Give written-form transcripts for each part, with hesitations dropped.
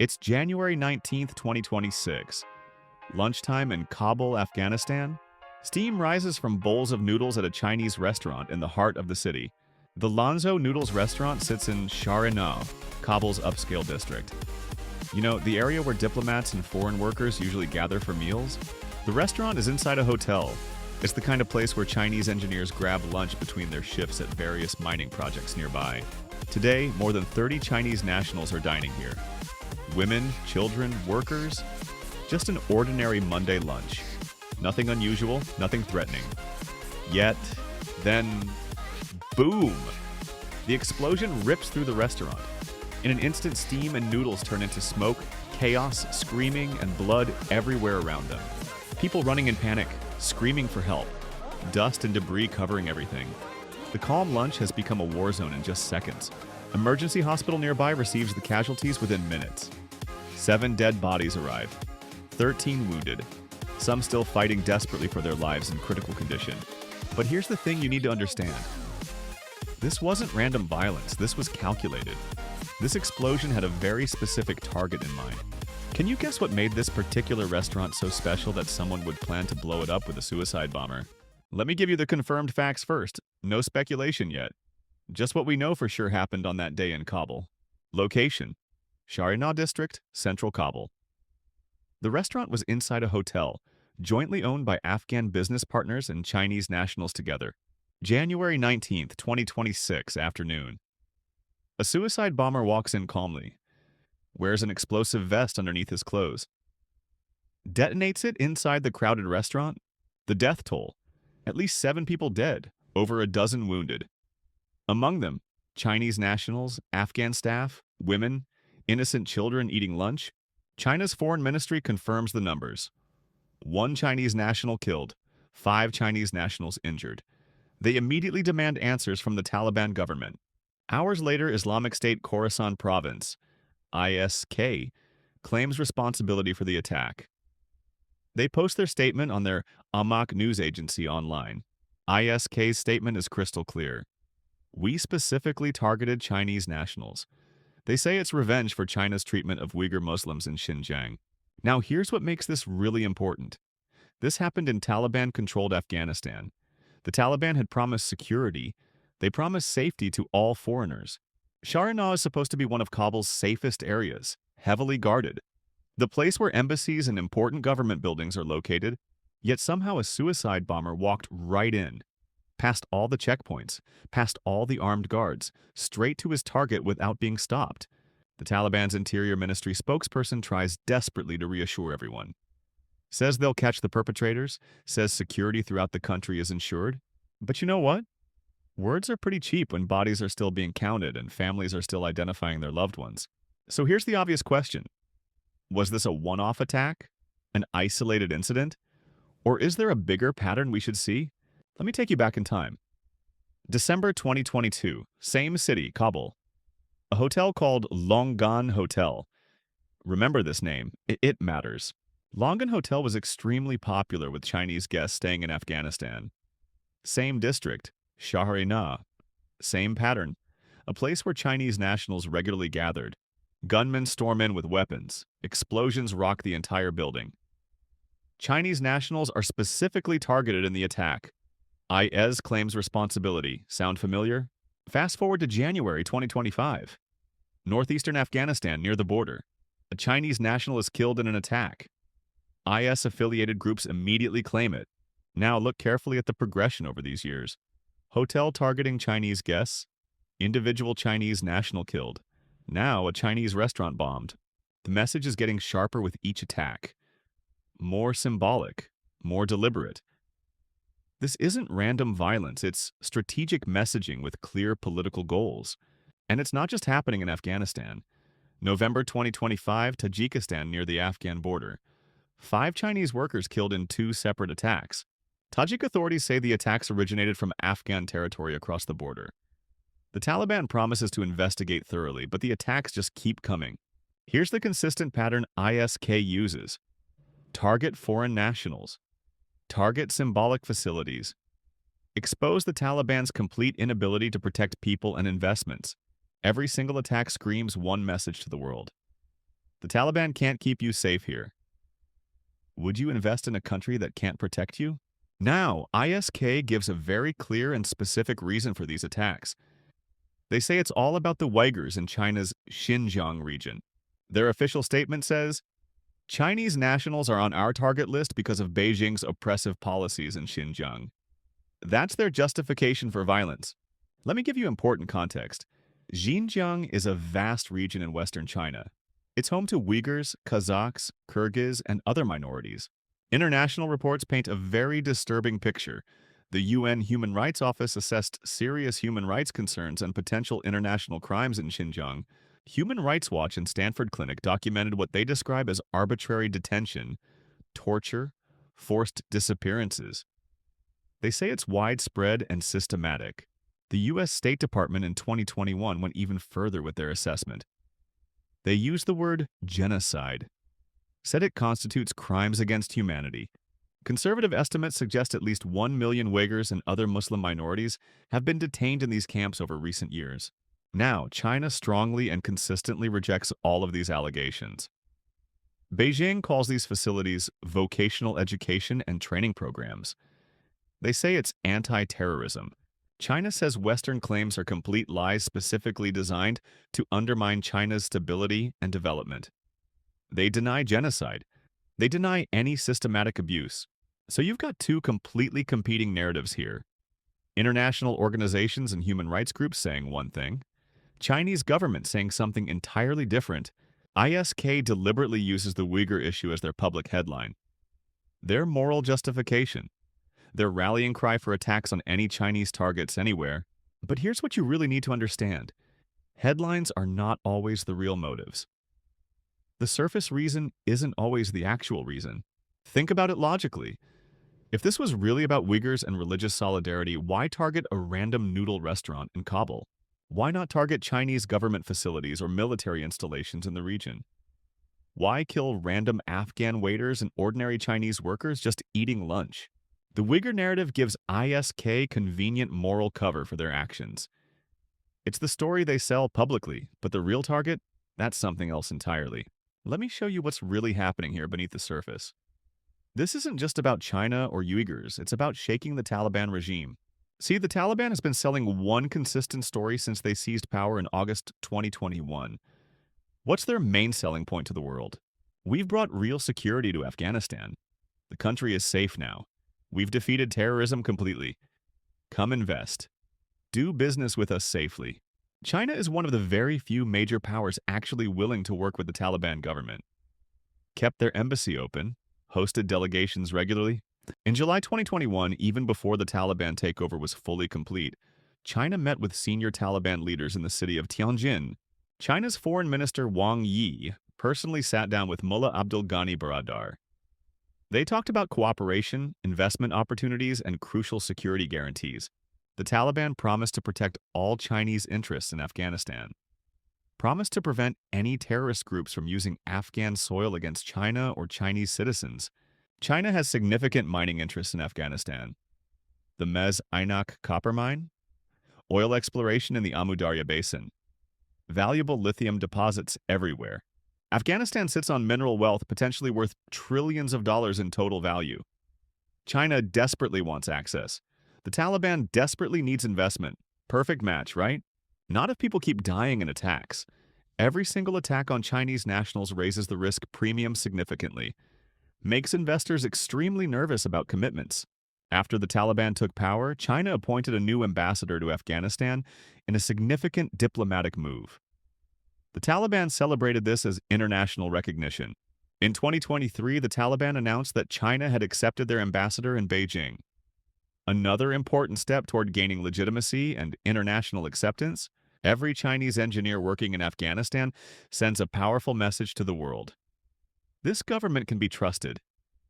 It's January 19th, 2026. Lunchtime in Kabul, Afghanistan. Steam rises from bowls of noodles at a Chinese restaurant in the heart of the city. The Lanzo Noodles restaurant sits in Shahrinagh, Kabul's upscale district. You know, the area where diplomats and foreign workers usually gather for meals? The restaurant is inside a hotel. It's the kind of place where Chinese engineers grab lunch between their shifts at various mining projects nearby. Today, more than 30 Chinese nationals are dining here. Women, children, workers. Just an ordinary Monday lunch. Nothing unusual, nothing threatening. Yet, then, boom! The explosion rips through the restaurant. In an instant, steam and noodles turn into smoke, chaos, screaming, and blood everywhere around them. People running in panic, screaming for help. Dust and debris covering everything. The calm lunch has become a war zone in just seconds. Emergency hospital nearby receives the casualties within minutes. 7 dead bodies arrive. 13 wounded. Some still fighting desperately for their lives in critical condition. But here's the thing you need to understand. This wasn't random violence, this was calculated. This explosion had a very specific target in mind. Can you guess what made this particular restaurant so special that someone would plan to blow it up with a suicide bomber? Let me give you the confirmed facts first. No speculation yet. Just what we know for sure happened on that day in Kabul. Location: Shahrinagh District, Central Kabul. The restaurant was inside a hotel, jointly owned by Afghan business partners and Chinese nationals together. January 19th, 2026 afternoon. A suicide bomber walks in calmly, wears an explosive vest underneath his clothes, detonates it inside the crowded restaurant. The death toll: at least 7 people dead, over a dozen wounded. Among them, Chinese nationals, Afghan staff, women, innocent children eating lunch. China's foreign ministry confirms the numbers. 1 Chinese national killed, 5 Chinese nationals injured. They immediately demand answers from the Taliban government. Hours later, Islamic State Khorasan Province, ISK, claims responsibility for the attack. They post their statement on their unpack news agency online. ISK's statement is crystal clear. We specifically targeted Chinese nationals. They say it's revenge for China's treatment of Uyghur Muslims in Xinjiang. Now here's what makes this really important. This happened in Taliban-controlled Afghanistan. The Taliban had promised security. They promised safety to all foreigners. Shahrinagh is supposed to be one of Kabul's safest areas, heavily guarded. The place where embassies and important government buildings are located, yet somehow a suicide bomber walked right in. Past all the checkpoints, past all the armed guards, straight to his target without being stopped. The Taliban's Interior Ministry spokesperson tries desperately to reassure everyone. Says they'll catch the perpetrators, says security throughout the country is ensured. But you know what? Words are pretty cheap when bodies are still being counted and families are still identifying their loved ones. So here's the obvious question. Was this a one-off attack? An isolated incident? Or is there a bigger pattern we should see? Let me take you back in time. December 2022, same city, Kabul. A hotel called Longan Hotel. Remember this name, it matters. Longan Hotel was extremely popular with Chinese guests staying in Afghanistan. Same district, Shahrinagh. Same pattern, a place where Chinese nationals regularly gathered. Gunmen storm in with weapons. Explosions rock the entire building. Chinese nationals are specifically targeted in the attack. IS claims responsibility. Sound familiar? Fast forward to January 2025. Northeastern Afghanistan near the border. A Chinese national is killed in an attack. IS-affiliated groups immediately claim it. Now look carefully at the progression over these years. Hotel targeting Chinese guests. Individual Chinese national killed. Now a Chinese restaurant bombed. The message is getting sharper with each attack. More symbolic. More deliberate. This isn't random violence, it's strategic messaging with clear political goals. And it's not just happening in Afghanistan. November 2025, Tajikistan near the Afghan border. 5 Chinese workers killed in 2 separate attacks. Tajik authorities say the attacks originated from Afghan territory across the border. The Taliban promises to investigate thoroughly, but the attacks just keep coming. Here's the consistent pattern ISK uses. Target foreign nationals. Target symbolic facilities. Expose the Taliban's complete inability to protect people and investments. Every single attack screams one message to the world. The Taliban can't keep you safe here. Would you invest in a country that can't protect you? Now, ISK gives a very clear and specific reason for these attacks. They say it's all about the Uyghurs in China's Xinjiang region. Their official statement says, Chinese nationals are on our target list because of Beijing's oppressive policies in Xinjiang. That's their justification for violence. Let me give you important context. Xinjiang is a vast region in western China. It's home to Uyghurs, Kazakhs, Kyrgyz, and other minorities. International reports paint a very disturbing picture. The UN Human Rights Office assessed serious human rights concerns and potential international crimes in Xinjiang. Human Rights Watch and Stanford Clinic documented what they describe as arbitrary detention, torture, forced disappearances. They say it's widespread and systematic. The U.S. State Department in 2021 went even further with their assessment. They used the word genocide, said it constitutes crimes against humanity. Conservative estimates suggest at least 1 million Uyghurs and other Muslim minorities have been detained in these camps over recent years. Now, China strongly and consistently rejects all of these allegations. Beijing calls these facilities vocational education and training programs. They say it's anti-terrorism. China says Western claims are complete lies specifically designed to undermine China's stability and development. They deny genocide. They deny any systematic abuse. So you've got two completely competing narratives here. International organizations and human rights groups saying one thing, Chinese government saying something entirely different. ISK deliberately uses the Uyghur issue as their public headline. Their moral justification, their rallying cry for attacks on any Chinese targets anywhere. But here's what you really need to understand. Headlines are not always the real motives. The surface reason isn't always the actual reason. Think about it logically. If this was really about Uyghurs and religious solidarity, why target a random noodle restaurant in Kabul? Why not target Chinese government facilities or military installations in the region? Why kill random Afghan waiters and ordinary Chinese workers just eating lunch? The Uyghur narrative gives ISK convenient moral cover for their actions. It's the story they sell publicly, but the real target? That's something else entirely. Let me show you what's really happening here beneath the surface. This isn't just about China or Uyghurs, it's about shaking the Taliban regime. See, the Taliban has been selling one consistent story since they seized power in August 2021. What's their main selling point to the world? We've brought real security to Afghanistan. The country is safe now. We've defeated terrorism completely. Come invest. Do business with us safely. China is one of the very few major powers actually willing to work with the Taliban government. Kept their embassy open, hosted delegations regularly. In July 2021, even before the Taliban takeover was fully complete, China met with senior Taliban leaders in the city of Tianjin. China's Foreign Minister Wang Yi personally sat down with Mullah Abdul Ghani Baradar. They talked about cooperation, investment opportunities, and crucial security guarantees. The Taliban promised to protect all Chinese interests in Afghanistan, promised to prevent any terrorist groups from using Afghan soil against China or Chinese citizens. China has significant mining interests in Afghanistan. The Mez Ainak copper mine, oil exploration in the Amu Darya Basin, valuable lithium deposits everywhere. Afghanistan sits on mineral wealth potentially worth trillions of dollars in total value. China desperately wants access. The Taliban desperately needs investment. Perfect match, right? Not if people keep dying in attacks. Every single attack on Chinese nationals raises the risk premium significantly, makes investors extremely nervous about commitments. After the Taliban took power, China appointed a new ambassador to Afghanistan in a significant diplomatic move. The Taliban celebrated this as international recognition. In 2023, the Taliban announced that China had accepted their ambassador in Beijing. Another important step toward gaining legitimacy and international acceptance, every Chinese engineer working in Afghanistan sends a powerful message to the world. This government can be trusted.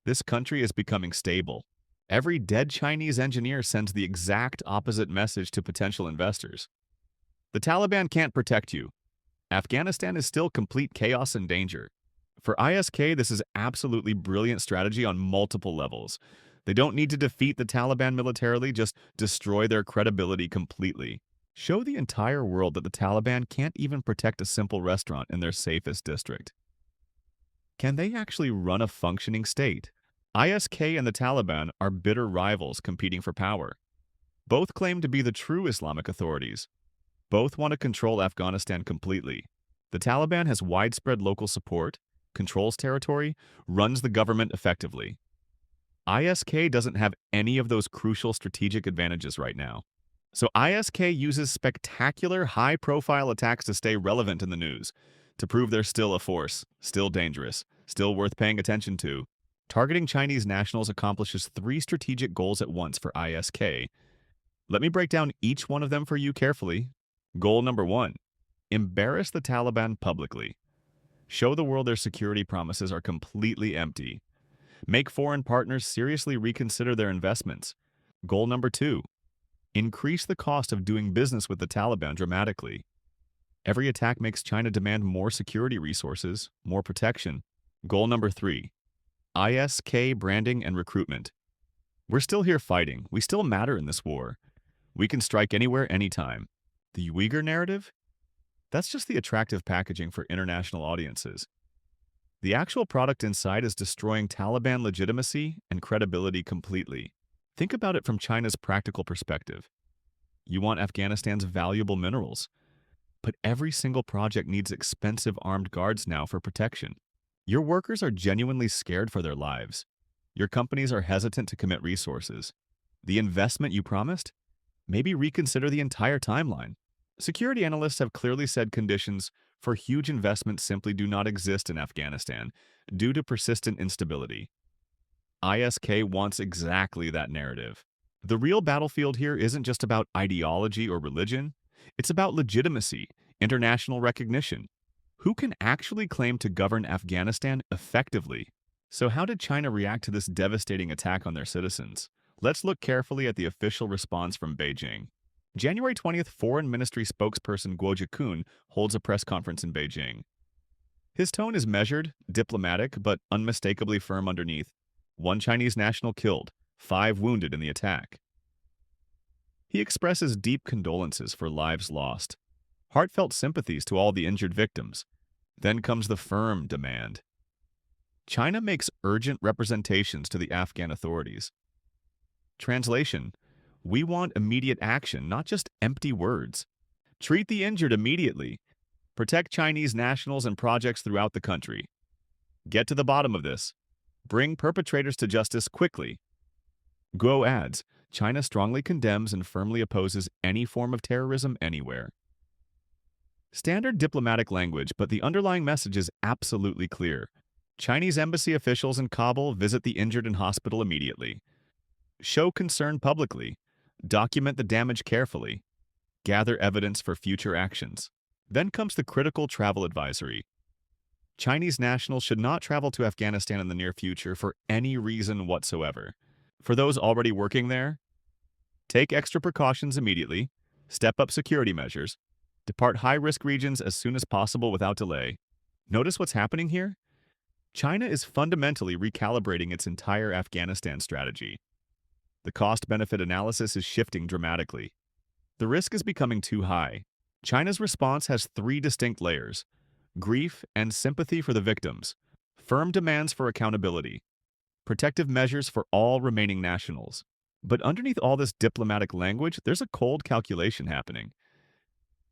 This country is becoming stable. Every dead Chinese engineer sends the exact opposite message to potential investors. The Taliban can't protect you. Afghanistan is still complete chaos and danger. For ISK, this is absolutely brilliant strategy on multiple levels. They don't need to defeat the Taliban militarily, just destroy their credibility completely. Show the entire world that the Taliban can't even protect a simple restaurant in their safest district. Can they actually run a functioning state? ISK and the Taliban are bitter rivals competing for power. Both claim to be the true Islamic authorities. Both want to control Afghanistan completely. The Taliban has widespread local support, controls territory, runs the government effectively. ISK doesn't have any of those crucial strategic advantages right now. So ISK uses spectacular, high-profile attacks to stay relevant in the news, to prove they're still a force, still dangerous, still worth paying attention to. Targeting Chinese nationals accomplishes 3 strategic goals at once for ISK. Let me break down each one of them for you carefully. Goal number 1. Embarrass the Taliban publicly. Show the world their security promises are completely empty. Make foreign partners seriously reconsider their investments. Goal number 2. Increase the cost of doing business with the Taliban dramatically. Every attack makes China demand more security resources, more protection. Goal number 3. ISK branding and recruitment. We're still here fighting. We still matter in this war. We can strike anywhere, anytime. The Uyghur narrative? That's just the attractive packaging for international audiences. The actual product inside is destroying Taliban legitimacy and credibility completely. Think about it from China's practical perspective. You want Afghanistan's valuable minerals, but every single project needs expensive armed guards now for protection. Your workers are genuinely scared for their lives. Your companies are hesitant to commit resources. The investment you promised? Maybe reconsider the entire timeline. Security analysts have clearly said conditions for huge investments simply do not exist in Afghanistan due to persistent instability. ISK wants exactly that narrative. The real battlefield here isn't just about ideology or religion. It's about legitimacy, international recognition. Who can actually claim to govern Afghanistan effectively? So how did China react to this devastating attack on their citizens? Let's look carefully at the official response from Beijing. January 20th, Foreign Ministry spokesperson Guo Jikun holds a press conference in Beijing. His tone is measured, diplomatic, but unmistakably firm underneath. 1 Chinese national killed, 5 wounded in the attack. He expresses deep condolences for lives lost, heartfelt sympathies to all the injured victims. Then comes the firm demand. China makes urgent representations to the Afghan authorities. Translation: we want immediate action, not just empty words. Treat the injured immediately. Protect Chinese nationals and projects throughout the country. Get to the bottom of this. Bring perpetrators to justice quickly. Guo adds, China strongly condemns and firmly opposes any form of terrorism anywhere. Standard diplomatic language, but the underlying message is absolutely clear. Chinese embassy officials in Kabul visit the injured in hospital immediately. Show concern publicly. Document the damage carefully. Gather evidence for future actions. Then comes the critical travel advisory. Chinese nationals should not travel to Afghanistan in the near future for any reason whatsoever. For those already working there, take extra precautions immediately, step up security measures, depart high-risk regions as soon as possible without delay. Notice what's happening here? China is fundamentally recalibrating its entire Afghanistan strategy. The cost-benefit analysis is shifting dramatically. The risk is becoming too high. China's response has 3 distinct layers: grief and sympathy for the victims, firm demands for accountability, protective measures for all remaining nationals. But underneath all this diplomatic language, there's a cold calculation happening.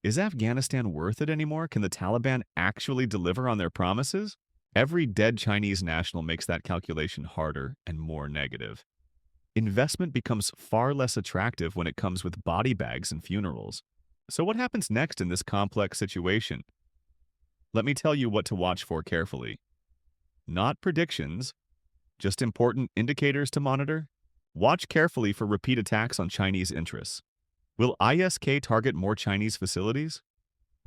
Is Afghanistan worth it anymore? Can the Taliban actually deliver on their promises? Every dead Chinese national makes that calculation harder and more negative. Investment becomes far less attractive when it comes with body bags and funerals. So what happens next in this complex situation? Let me tell you what to watch for carefully. Not predictions, just important indicators to monitor. Watch carefully for repeat attacks on Chinese interests. Will ISK target more Chinese facilities?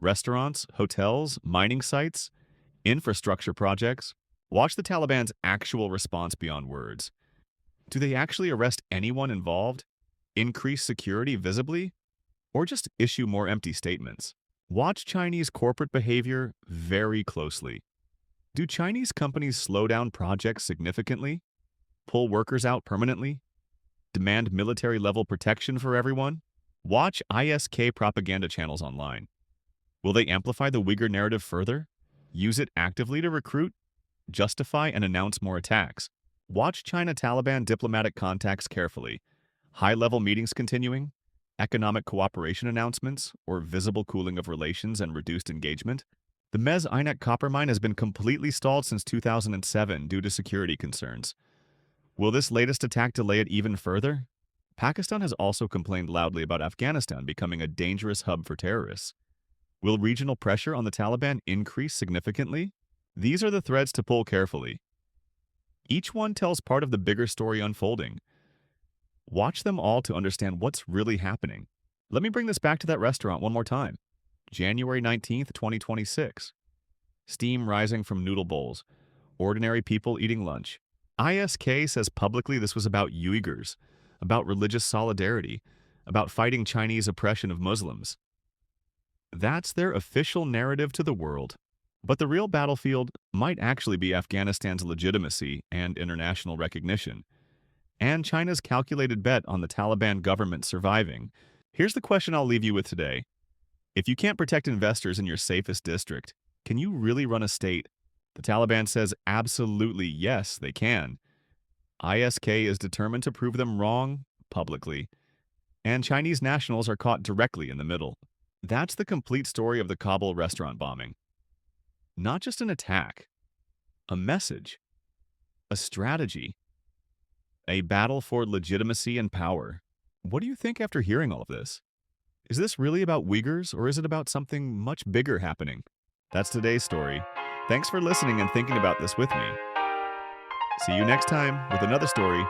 Restaurants, hotels, mining sites, infrastructure projects? Watch the Taliban's actual response beyond words. Do they actually arrest anyone involved? Increase security visibly? Or just issue more empty statements? Watch Chinese corporate behavior very closely. Do Chinese companies slow down projects significantly? Pull workers out permanently? Demand military-level protection for everyone? Watch ISK propaganda channels online. Will they amplify the Uyghur narrative further? Use it actively to recruit? justify and announce more attacks. Watch China-Taliban diplomatic contacts carefully. High-level meetings continuing, economic cooperation announcements, or visible cooling of relations and reduced engagement. The Mez Aynak copper mine has been completely stalled since 2007 due to security concerns. Will this latest attack delay it even further? Pakistan has also complained loudly about Afghanistan becoming a dangerous hub for terrorists. Will regional pressure on the Taliban increase significantly? These are the threads to pull carefully. Each one tells part of the bigger story unfolding. Watch them all to understand what's really happening. Let me bring this back to that restaurant one more time. January 19th, 2026. Steam rising from noodle bowls. Ordinary people eating lunch. ISK says publicly this was about Uyghurs, about religious solidarity, about fighting Chinese oppression of Muslims. That's their official narrative to the world. But the real battlefield might actually be Afghanistan's legitimacy and international recognition, and China's calculated bet on the Taliban government surviving. Here's the question I'll leave you with today. If you can't protect investors in your safest district, can you really run a state? The Taliban says absolutely yes, they can. ISK is determined to prove them wrong publicly, and Chinese nationals are caught directly in the middle. That's the complete story of the Kabul restaurant bombing. Not just an attack, a message, a strategy, a battle for legitimacy and power. What do you think after hearing all of this? Is this really about Uyghurs, or is it about something much bigger happening? That's today's story. Thanks for listening and thinking about this with me. See you next time with another story